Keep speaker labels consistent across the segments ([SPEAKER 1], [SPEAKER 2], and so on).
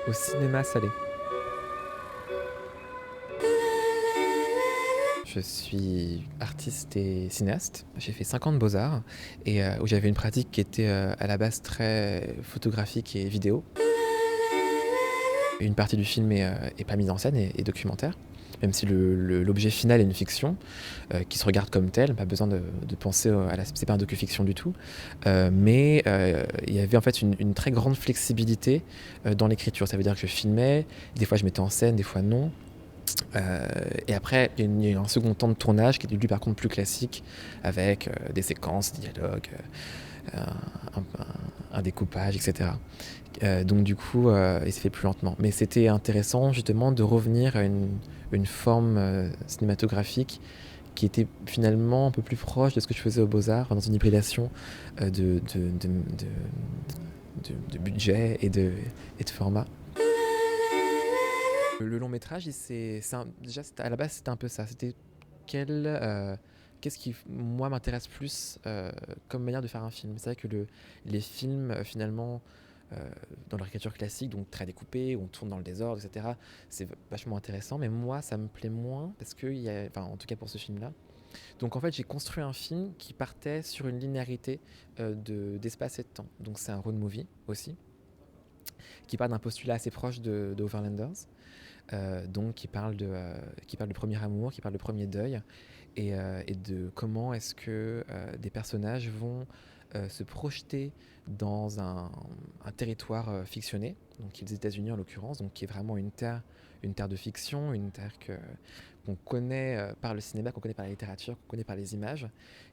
[SPEAKER 1] au cinéma Salé. Je suis artiste et cinéaste. J'ai fait 5 ans de beaux-arts et où j'avais une pratique qui était à la base très photographique et vidéo. Une partie du film est pas mise en scène et documentaire, même si l'objet final est une fiction qui se regarde comme telle, pas besoin de penser à la... C'est pas un docu-fiction du tout, mais il y avait en fait une très grande flexibilité dans l'écriture. Ça veut dire que je filmais, des fois je mettais en scène, des fois non. Et après, il y a eu un second temps de tournage qui était lui par contre plus classique, avec des séquences, des dialogues, un découpage, etc. Donc du coup, il s'est fait plus lentement. Mais c'était intéressant justement de revenir à une forme cinématographique qui était finalement un peu plus proche de ce que je faisais aux Beaux-Arts, dans une hybridation de budget et de format. Le long métrage, déjà à la base c'était un peu ça. C'était qu'est-ce qui moi m'intéresse plus comme manière de faire un film. C'est vrai que les films finalement dans leur écriture classique, donc très découpé, où on tourne dans le désordre, etc. C'est vachement intéressant, mais moi ça me plaît moins parce que enfin en tout cas pour ce film-là. Donc en fait j'ai construit un film qui partait sur une linéarité d'espace et de temps. Donc c'est un road movie aussi, qui part d'un postulat assez proche de Overlanders. Donc qui parle de premier amour, qui parle de premier deuil, et de comment est-ce que des personnages vont se projeter dans un territoire fictionné, donc les États-Unis en l'occurrence, donc qui est vraiment une terre de fiction, une terre qu'on connaît par le cinéma, qu'on connaît par la littérature, qu'on connaît par les images,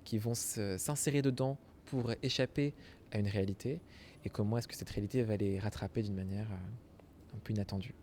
[SPEAKER 1] qui vont s'insérer dedans pour échapper à une réalité, et comment est-ce que cette réalité va les rattraper d'une manière un peu inattendue.